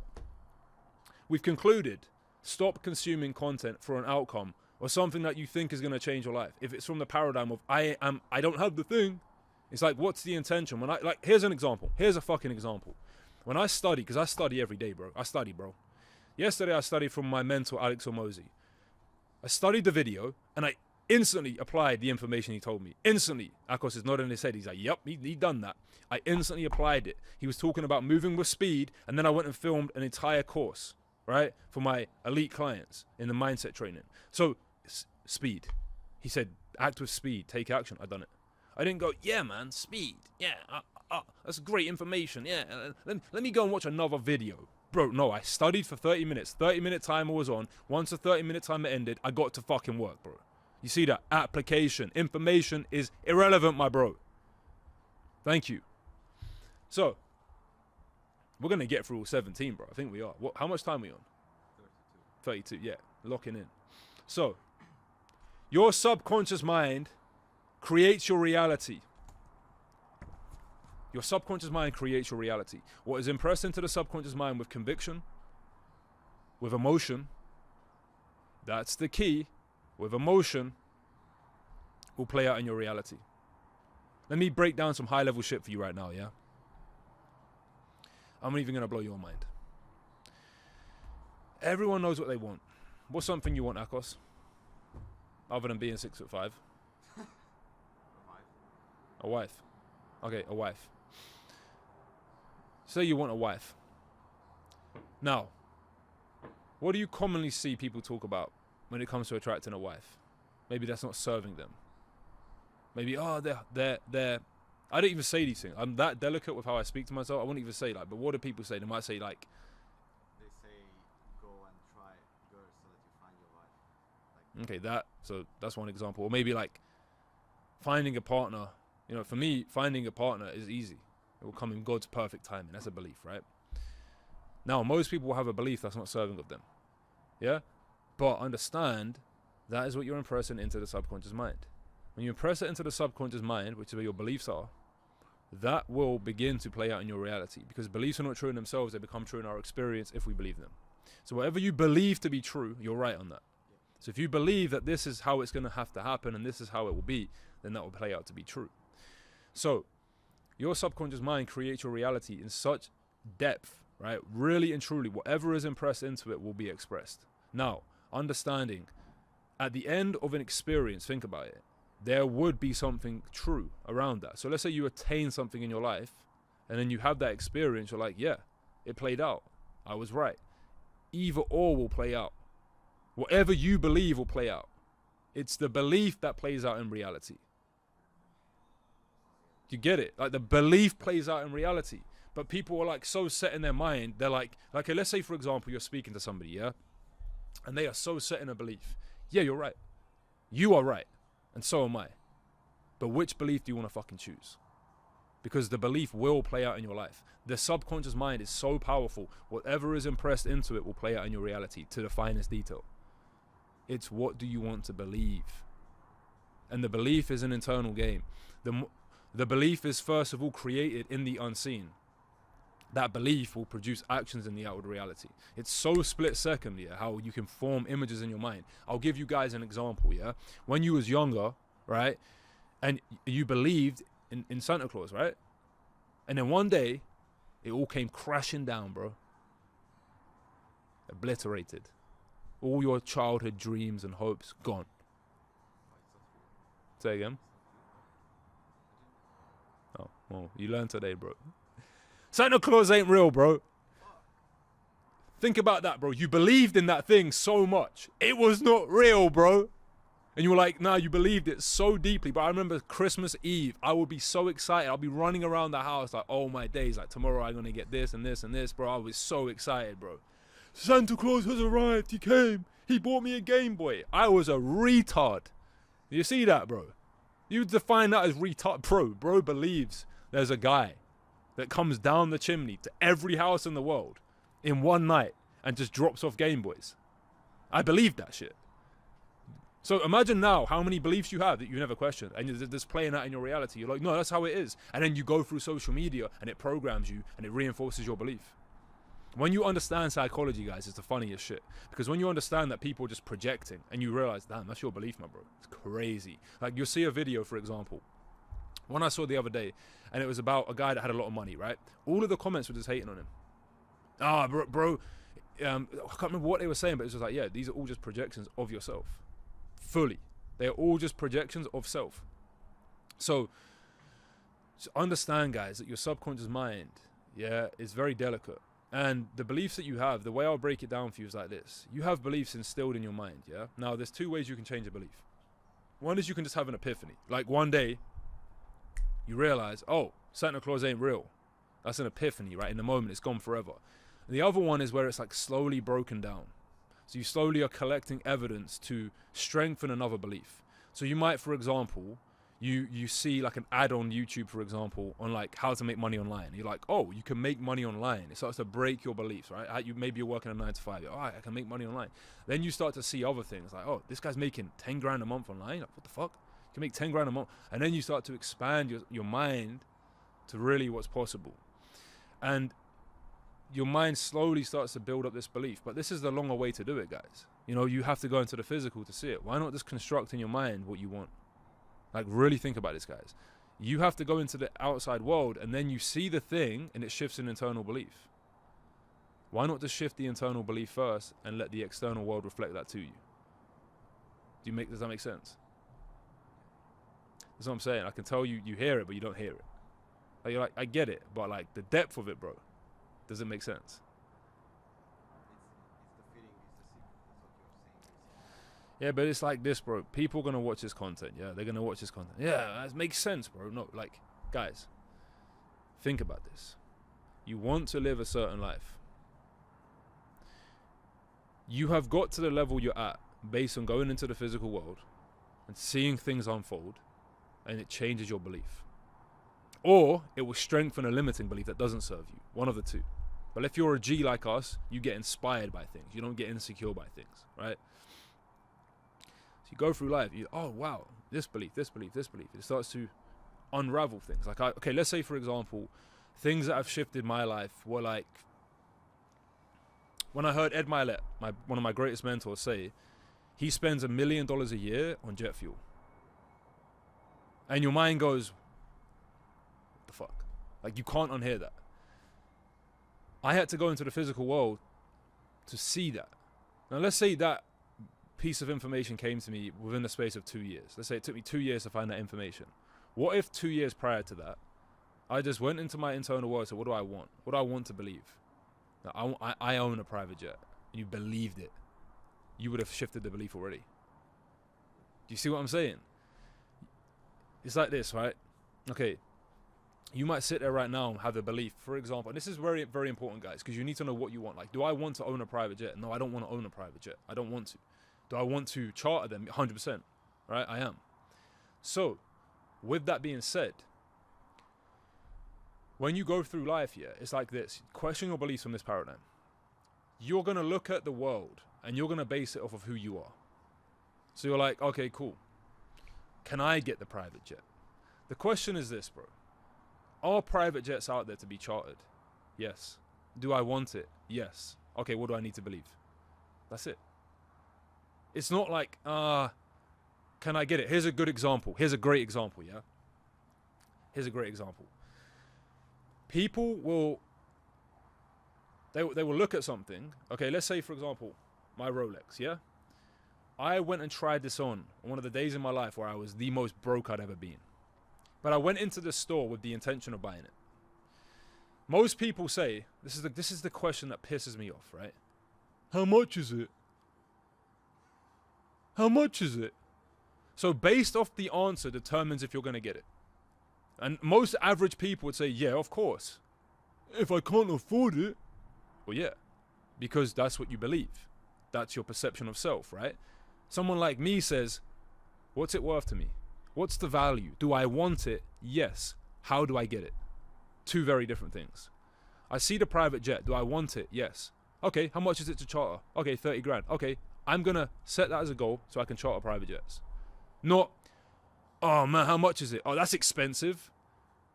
we've concluded, stop consuming content for an outcome or something that you think is going to change your life. If it's from the paradigm of I don't have the thing, it's like, what's the intention? When here's an example. Here's a fucking example. When I study, because I study every day, bro. I study, bro. Yesterday I studied from my mentor, Alex Omozi. I studied the video and I instantly applied the information he told me. Instantly. Akos is nodding his head. He's like, yep, he done that. I instantly applied it. He was talking about moving with speed, and then I went and filmed an entire course, right, for my elite clients in the mindset training. So, speed. He said, act with speed, take action. I done it. I didn't go, yeah, man, speed. Yeah, that's great information. Yeah, let me go and watch another video. Bro, no, I studied for 30 minutes. 30-minute timer was on. Once the 30-minute timer ended, I got to fucking work, bro. You see that? Application. Information is irrelevant, my bro. Thank you. So, we're going to get through all 17, bro. I think we are. How much time are we on? 32. 32, yeah. Locking in. So, your subconscious mind creates your reality. Your subconscious mind creates your reality. What is impressed into the subconscious mind with conviction, with emotion, that's the key, with emotion, will play out in your reality. Let me break down some high-level shit for you right now, yeah? I'm not even going to blow your mind. Everyone knows what they want. What's something you want, Akos? Other than being 6'5"? A wife. Okay, a wife. Say you want a wife. Now, what do you commonly see people talk about when it comes to attracting a wife? Maybe that's not serving them. Maybe, they're I don't even say these things. I'm that delicate with how I speak to myself. I wouldn't even say but what do people say? They might say they say go and try girls so that you find your wife. Okay, so that's one example. Or maybe finding a partner. You know, for me, finding a partner is easy. It will come in God's perfect timing. That's a belief, right? Now, most people will have a belief that's not serving of them. Yeah? But understand, that is what you're impressing into the subconscious mind. When you impress it into the subconscious mind, which is where your beliefs are, that will begin to play out in your reality. Because beliefs are not true in themselves, they become true in our experience if we believe them. So whatever you believe to be true, you're right on that. So if you believe that this is how it's going to have to happen and this is how it will be, then that will play out to be true. So, your subconscious mind creates your reality in such depth, right? Really and truly, whatever is impressed into it will be expressed. Now, understanding, at the end of an experience, think about it, there would be something true around that. So let's say you attain something in your life, and then you have that experience, you're like, yeah, it played out. I was right. Either or will play out. Whatever you believe will play out. It's the belief that plays out in reality. You get it? The belief plays out in reality. But people are so set in their mind. They're okay, let's say, for example, you're speaking to somebody, yeah? And they are so set in a belief. Yeah, you're right. You are right. And so am I. But which belief do you want to fucking choose? Because the belief will play out in your life. The subconscious mind is so powerful. Whatever is impressed into it will play out in your reality to the finest detail. It's what do you want to believe? And the belief is an internal game. The belief is first of all created in the unseen. That belief will produce actions in the outward reality. It's so split second, yeah, how you can form images in your mind. I'll give you guys an example, yeah. When you was younger, right, and you believed in Santa Claus, right? And then one day, it all came crashing down, bro. Obliterated. All your childhood dreams and hopes gone. Say again. Oh, well, you learned today, bro. Santa Claus ain't real, bro. Think about that, bro. You believed in that thing so much. It was not real, bro. And you were like, nah, you believed it so deeply. But I remember Christmas Eve, I would be so excited. I'll be running around the house like, oh my days, like tomorrow I'm going to get this and this and this, bro. I was so excited, bro. Santa Claus has arrived. He came. He bought me a Game Boy. I was a retard. You see that, bro? You define that as retard. Bro believes there's a guy that comes down the chimney to every house in the world in one night and just drops off Game Boys. I believe that shit. So imagine now how many beliefs you have that you never questioned, and you're just playing that in your reality. You're like, no, that's how it is. And then you go through social media and it programs you and it reinforces your belief. When you understand psychology, guys, it's the funniest shit. Because when you understand that people are just projecting and you realize, damn, that's your belief, my bro. It's crazy. Like you'll see a video, for example, one I saw the other day, and it was about a guy that had a lot of money, right? All of the comments were just hating on him. Bro, I can't remember what they were saying, but it was just like, yeah, these are all just projections of yourself. Fully. They are all just projections of self. So understand, guys, that your subconscious mind, yeah, is very delicate. And the beliefs that you have, the way I'll break it down for you is like this. You have beliefs instilled in your mind, yeah? Now, there's two ways you can change a belief. One is you can just have an epiphany. Like one day, you realize, oh, Santa Claus ain't real. That's an epiphany, right? In the moment, it's gone forever. And the other one is where it's like slowly broken down. So you slowly are collecting evidence to strengthen another belief. So you might, for example, you see like an ad on YouTube, for example, on like how to make money online. You're like, oh, you can make money online. It starts to break your beliefs, right? Maybe you're working a 9 to 5. You're, all right, I can make money online. Then you start to see other things like, oh, this guy's making 10 grand a month online. Like, what the fuck? You can make 10 grand a month. And then you start to expand your mind to really what's possible. And your mind slowly starts to build up this belief. But this is the longer way to do it, guys. You know, you have to go into the physical to see it. Why not just construct in your mind what you want? Like, really think about this, guys. You have to go into the outside world, and then you see the thing, and it shifts an internal belief. Why not just shift the internal belief first and let the external world reflect that to you? Does that make sense? That's what I'm saying. I can tell you hear it, but you don't hear it. Like, you're like, I get it, but like the depth of it, bro, does it make sense? It's the feeling, it's the secret. That's what you're saying. Yeah, but it's like this, bro. People are going to watch this content, yeah? They're going to watch this content. Yeah, that makes sense, bro. No, like, guys, think about this. You want to live a certain life. You have got to the level you're at based on going into the physical world and seeing things unfold, and it changes your belief. Or it will strengthen a limiting belief that doesn't serve you. One of the two. But if you're a G like us, you get inspired by things. You don't get insecure by things, right? So you go through life, oh wow, this belief. It starts to unravel things. Like, okay, let's say, for example, things that have shifted my life were like, when I heard Ed Milet, one of my greatest mentors, say, he spends $1 million a year on jet fuel. And your mind goes, what the fuck? Like, you can't unhear that. I had to go into the physical world to see that. Now, let's say that piece of information came to me within the space of 2 years. Let's say it took me 2 years to find that information. What if 2 years prior to that, I just went into my internal world and said, what do I want? What do I want to believe? Now, I own a private jet. And you believed it. You would have shifted the belief already. Do you see what I'm saying? It's like this, right? Okay. You might sit there right now and have the belief, for example, and this is very, very important, guys, because you need to know what you want. Like, do I want to own a private jet? No, I don't want to own a private jet. I don't want to. Do I want to charter them? 100%, right? I am. So, with that being said, when you go through life here, it's like this. Question your beliefs from this paradigm. You're going to look at the world, and you're going to base it off of who you are. So you're like, okay, cool. Can I get the private jet? The question is this, bro. Are private jets out there to be chartered? Yes. Do I want it? Yes. Okay, what do I need to believe? That's it. It's not like, can I get it? Here's a good example. Here's a great example, yeah? Here's a great example. People will, they will look at something. Okay, let's say, for example, my Rolex, yeah? I went and tried this on one of the days in my life where I was the most broke I'd ever been. But I went into the store with the intention of buying it. Most people say, this is the question that pisses me off, right? How much is it? How much is it? So based off the answer determines if you're going to get it. And most average people would say, yeah, of course. If I can't afford it, well, yeah. Because that's what you believe. That's your perception of self, right? Someone like me says, what's it worth to me? What's the value? Do I want it? Yes. How do I get it? Two very different things. I see the private jet. Do I want it? Yes. Okay, how much is it to charter? Okay, 30 grand. Okay, I'm going to set that as a goal so I can charter private jets. Not, oh man, how much is it? Oh, that's expensive.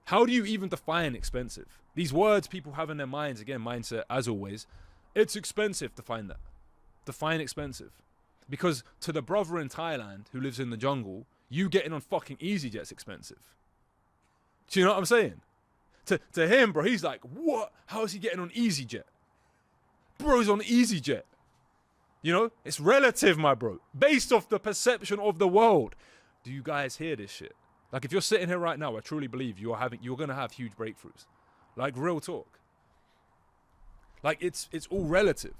How do you even define expensive? These words people have in their minds, again, mindset as always. It's expensive to find that. Define expensive. Because to the brother in Thailand who lives in the jungle, you getting on fucking EasyJet's expensive. Do you know what I'm saying? To him, bro, he's like, what? How is he getting on EasyJet? Bro's on EasyJet. You know, it's relative, my bro. Based off the perception of the world. Do you guys hear this shit? Like, if you're sitting here right now, I truly believe you're going to have huge breakthroughs. Like, real talk. Like, it's all relative.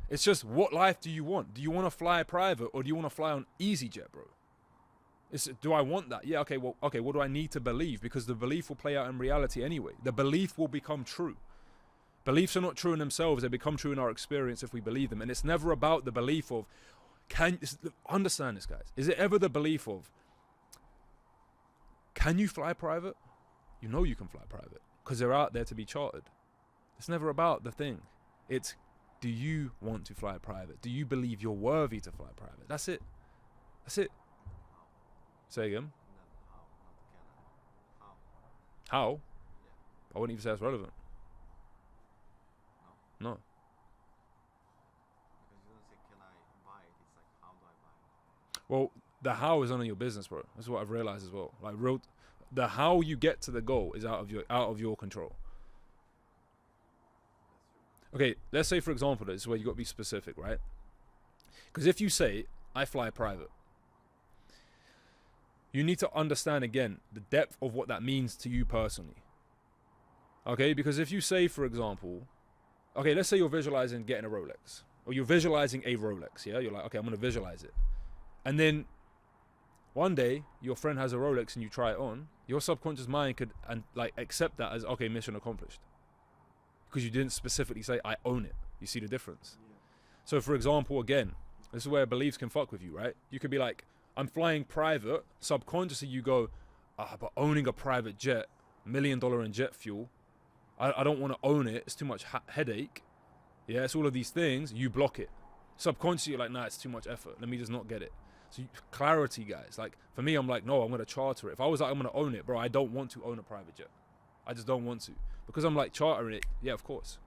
It's just, what life do you want? Do you want to fly private or do you want to fly on EasyJet, bro? Do I want that? Yeah, okay, what do I need to believe? Because the belief will play out in reality anyway. The belief will become true. Beliefs are not true in themselves. They become true in our experience if we believe them. And it's never about the belief of, understand this, guys. Is it ever the belief of, can you fly private? You know you can fly private because they're out there to be chartered. It's never about the thing. It's, do you want to fly private? Do you believe you're worthy to fly private? That's it. That's it. Say again. How? Yeah. I wouldn't even say that's relevant. No. Because you don't say, can I buy it? It's like, how do I buy it? Well, the how is none of your business, bro. That's what I've realized as well. Like, the how you get to the goal is out of your control. Okay, let's say, for example, this is where you got to be specific, right? Because if you say, I fly private, you need to understand, again, the depth of what that means to you personally. Okay, because if you say, for example, okay, let's say you're visualizing getting a Rolex. Or you're visualizing a Rolex, yeah? You're like, okay, I'm going to visualize it. And then one day, your friend has a Rolex and you try it on, your subconscious mind could accept that as, okay, mission accomplished. Because you didn't specifically say, I own it. You see the difference? Yeah. So, for example, again, this is where beliefs can fuck with you, right? You could be like, I'm flying private. Subconsciously, you go, but owning a private jet, $1 million in jet fuel, I don't want to own it. It's too much headache. Yeah, it's all of these things. You block it. Subconsciously, you're like, nah, it's too much effort. Let me just not get it. So clarity, guys. Like, for me, I'm like, no, I'm going to charter it. If I was like, I'm going to own it, bro, I don't want to own a private jet. I just don't want to. Because I'm like, chartering it, yeah, of course.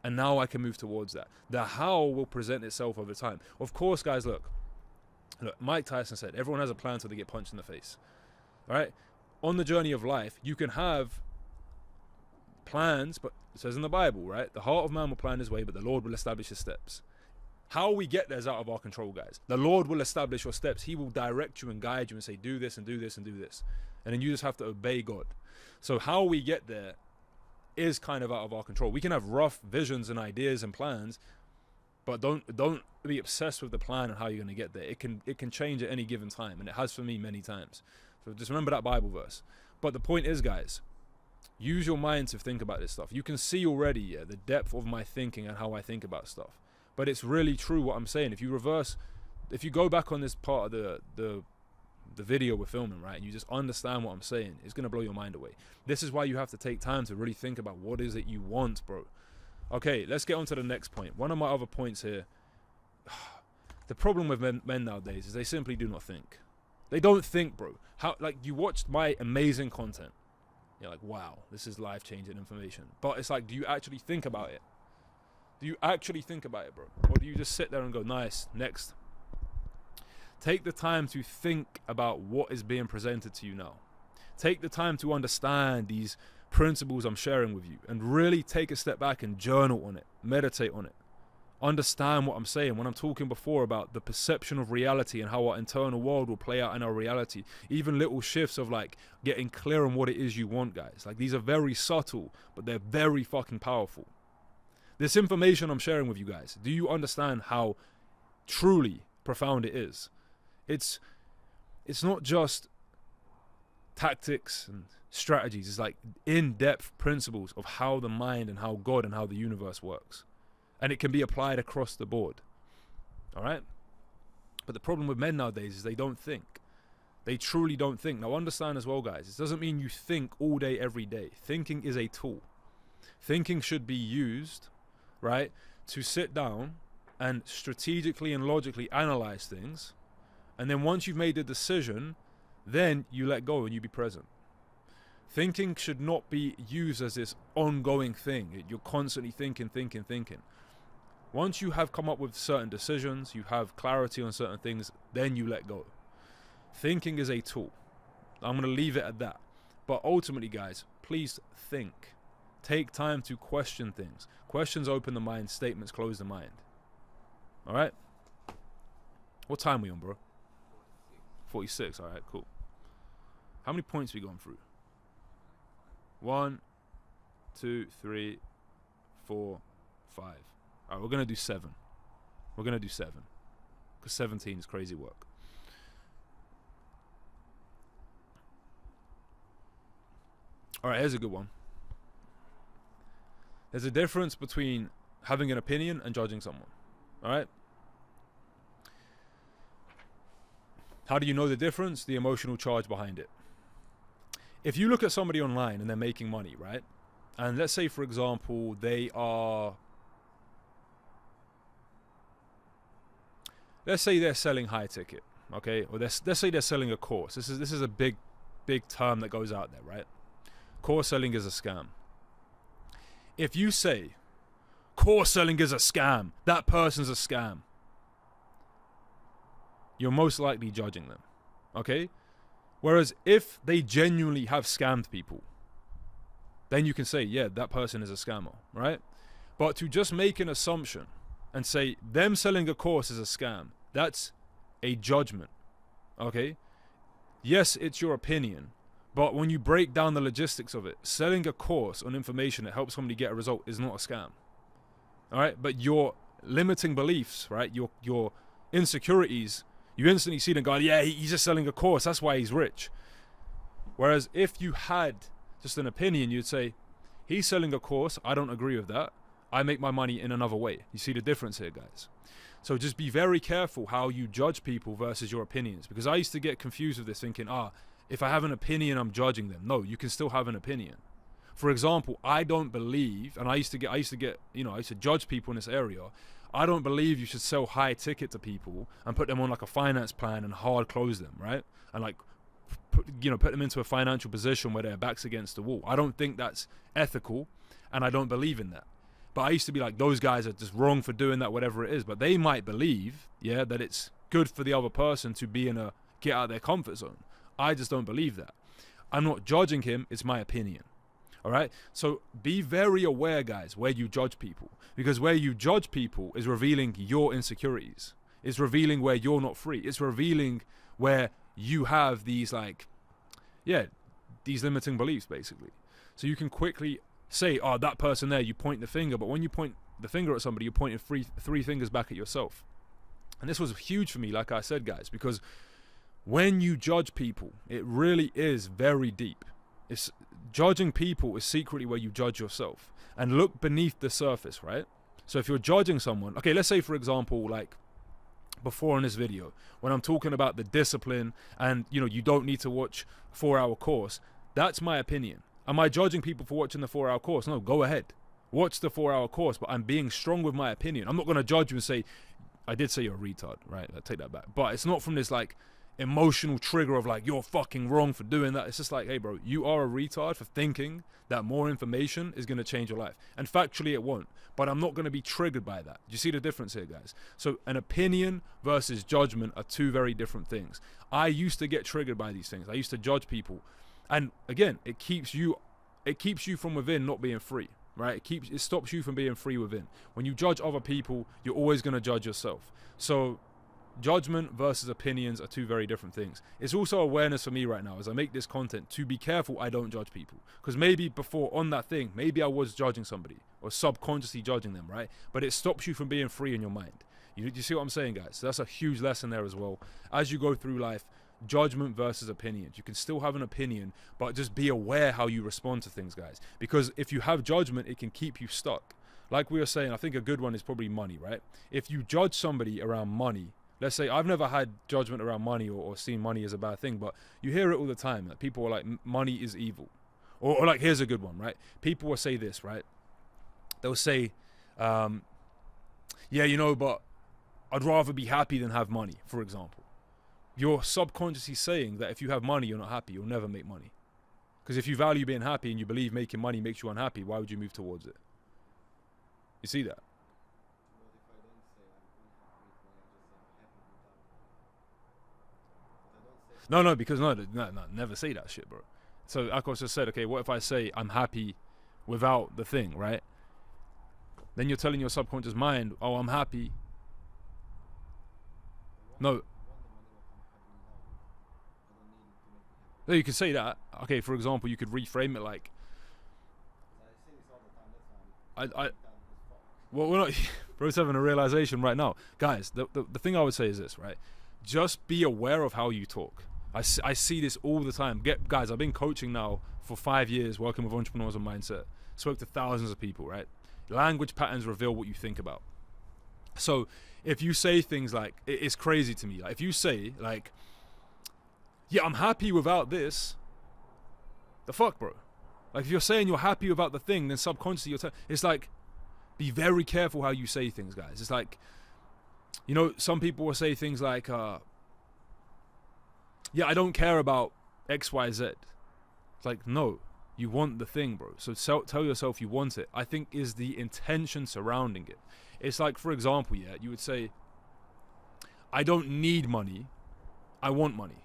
And now I can move towards that. The how will present itself over time. Of course, guys, look, Mike Tyson said, everyone has a plan until they get punched in the face. All right? On the journey of life, you can have plans, but it says in the Bible, right? The heart of man will plan his way, but the Lord will establish his steps. How we get there is out of our control, guys. The Lord will establish your steps. He will direct you and guide you and say, do this and do this and do this. And then you just have to obey God. So how we get there is kind of out of our control. We can have rough visions and ideas and plans, but don't be obsessed with the plan and how you're going to get there. It can change at any given time, and it has for me many times. So just remember that Bible verse. But the point is, guys, use your mind to think about this stuff. You can see already the depth of my thinking and how I think about stuff. But it's really true what I'm saying. If you go back on this part of the video we're filming, right, and you just understand what I'm saying, it's going to blow your mind away. This is why you have to take time to really think about what is it you want, bro. Okay, let's get on to the next point. One of my other points here, the problem with men nowadays is they simply do not think. They don't think, bro. How, like, you watched my amazing content. You're like, wow, this is life-changing information. But it's like, do you actually think about it? Do you actually think about it, bro? Or do you just sit there and go, nice, next? Take the time to think about what is being presented to you now. Take the time to understand these principles I'm sharing with you and really take a step back and journal on it, meditate on it. Understand what I'm saying when I'm talking before about the perception of reality and how our internal world will play out in our reality. Even little shifts of like getting clear on what it is you want, guys. Like, these are very subtle, but they're very fucking powerful. This information I'm sharing with you guys, do you understand how truly profound it is? It's not just tactics and strategies. It's like in-depth principles of how the mind and how God and how the universe works. And it can be applied across the board. All right? But the problem with men nowadays is they don't think. They truly don't think. Now, understand as well, guys, it doesn't mean you think all day, every day. Thinking is a tool. Thinking should be used, right, to sit down and strategically and logically analyze things. And then once you've made a decision, then you let go and you be present. Thinking should not be used as this ongoing thing. You're constantly thinking. Once you have come up with certain decisions, you have clarity on certain things, then you let go. Thinking is a tool. I'm going to leave it at that. But ultimately, guys, please think. Take time to question things. Questions open the mind, statements close the mind. All right? What time are we on, bro? 46. All right, cool. How many points are we going through? 1, 2, 3, 4, 5. All right, we're going to do 7. We're going to do 7. Because 17 is crazy work. All right, here's a good one. There's a difference between having an opinion and judging someone. All right? How do you know the difference? The emotional charge behind it. If you look at somebody online and they're making money, right? And let's say, for example, they are... Let's say they're selling high ticket, okay? Or let's say they're selling a course. This is a big term that goes out there, right? Course selling is a scam. If you say, course selling is a scam, that person's a scam, you're most likely judging them, okay? Whereas if they genuinely have scammed people, then you can say, yeah, that person is a scammer, right? But to just make an assumption and say them selling a course is a scam, that's a judgment, okay? Yes, it's your opinion, but when you break down the logistics of it, selling a course on information that helps somebody get a result is not a scam, all right? But your limiting beliefs, right, your insecurities, you instantly see them go, yeah, he's just selling a course, that's why he's rich. Whereas if you had just an opinion, you'd say, he's selling a course, I don't agree with that, I make my money in another way. You see the difference here, guys? So just be very careful how you judge people versus your opinions. Because I used to get confused with this, thinking, if I have an opinion, I'm judging them. No, you can still have an opinion. For example, I don't believe, and I used to judge people in this area. I don't believe you should sell high ticket to people and put them on like a finance plan and hard close them, right? And like, put them into a financial position where their back's against the wall. I don't think that's ethical, and I don't believe in that. But I used to be like, those guys are just wrong for doing that, whatever it is. But they might believe, yeah, that it's good for the other person to be get out of their comfort zone. I just don't believe that. I'm not judging him, it's my opinion. All right? So be very aware, guys, where you judge people. Because where you judge people is revealing your insecurities. It's revealing where you're not free. It's revealing where you have these these limiting beliefs, basically. So you can quickly say, that person there, you point the finger, but when you point the finger at somebody, you're pointing three fingers back at yourself. And this was huge for me, like I said, guys, because when you judge people, it really is very deep. Judging people is secretly where you judge yourself. And look beneath the surface, right? So if you're judging someone, okay, let's say, for example, like before in this video, when I'm talking about the discipline and, you don't need to watch a 4-hour course, that's my opinion. Am I judging people for watching the 4-hour course? No, go ahead. Watch the 4-hour course, but I'm being strong with my opinion. I'm not going to judge you and say, I did say you're a retard, right? I take that back. But it's not from this, like, emotional trigger of like, you're fucking wrong for doing that. It's just like, hey bro, you are a retard for thinking that more information is going to change your life. And factually it won't, but I'm not going to be triggered by that. Do you see the difference here, guys? So an opinion versus judgment are two very different things. I used to get triggered by these things. I used to judge people. And again, it keeps you from within not being free, right? It stops you from being free within. When you judge other people, you're always going to judge yourself. So judgment versus opinions are two very different things. It's also awareness for me right now as I make this content to be careful I don't judge people. Because maybe before on that thing, maybe I was judging somebody or subconsciously judging them, right? But it stops you from being free in your mind. You see what I'm saying, guys? So that's a huge lesson there as well. As you go through life, judgment versus opinions. You can still have an opinion, but just be aware how you respond to things, guys. Because if you have judgment, it can keep you stuck. Like we were saying, I think a good one is probably money, right? If you judge somebody around money, let's say I've never had judgment around money or seen money as a bad thing, but you hear it all the time. That people are like, money is evil. Or like, here's a good one, right? People will say this, right? They'll say, yeah, you know, but I'd rather be happy than have money, for example. You're subconsciously saying that if you have money, you're not happy. You'll never make money. Because if you value being happy and you believe making money makes you unhappy, why would you move towards it? You see that? No, because no, never say that shit, bro. So Akos just said, okay, what if I say I'm happy without the thing, right? Then you're telling your subconscious mind, oh, I'm happy. No, you could say that. Okay, for example, you could reframe it like, well, we're not. Bro's having a realization right now, guys. The thing I would say is this, right? Just be aware of how you talk. I see this all the time. Guys, I've been coaching now for 5 years, working with entrepreneurs and mindset. Spoke to thousands of people, right? Language patterns reveal what you think about. So if you say things like, it's crazy to me. Like if you say like, yeah, I'm happy without this. The fuck, bro? Like if you're saying you're happy without the thing, then subconsciously it's like, be very careful how you say things, guys. It's like, you know, some people will say things like, yeah, I don't care about X, Y, Z. It's like, no, you want the thing, bro. So tell yourself you want it. I think is the intention surrounding it. It's like, for example, yeah, you would say, I don't need money. I want money.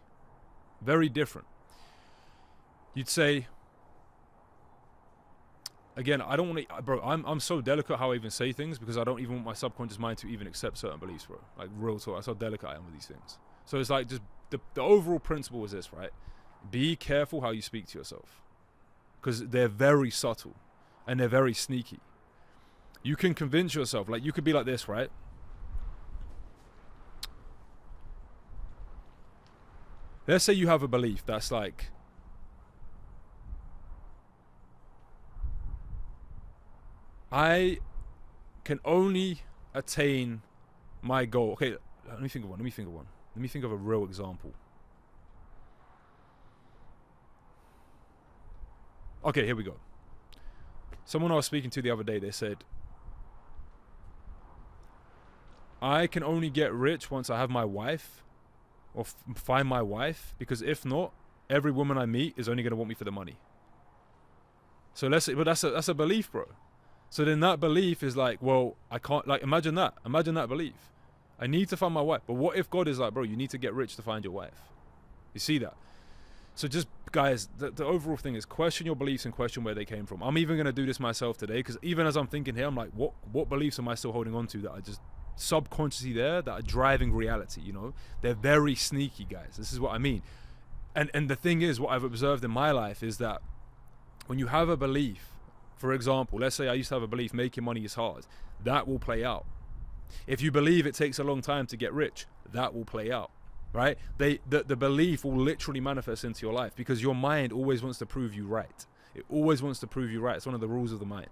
Very different. You'd say, again, I don't want to, bro, I'm so delicate how I even say things because I don't even want my subconscious mind to even accept certain beliefs, bro. Like real talk, that's how delicate I am with these things. So it's like just the overall principle is this, right? Be careful how you speak to yourself because they're very subtle and they're very sneaky. You can convince yourself, like you could be like this, right? Let's say you have a belief that's like, I can only attain my goal. Okay, let me think of one. Let me think of a real example. Okay, here we go. Someone I was speaking to the other day, they said, I can only get rich once I have my wife or find my wife, because if not, every woman I meet is only going to want me for the money. So but that's a belief, bro. So then that belief is like, well, I can't, like, imagine that belief. I need to find my wife. But what if God is like, bro, you need to get rich to find your wife? You see that? So just, guys, the overall thing is question your beliefs and question where they came from. I'm even going to do this myself today, because even as I'm thinking here, I'm like, what beliefs am I still holding on to that are just subconsciously there, that are driving reality, you know? They're very sneaky, guys. This is what I mean. And the thing is, what I've observed in my life is that when you have a belief, for example, let's say I used to have a belief making money is hard, that will play out. If you believe it takes a long time to get rich, that will play out, right? The belief will literally manifest into your life because your mind always wants to prove you right. It always wants to prove you right. It's one of the rules of the mind.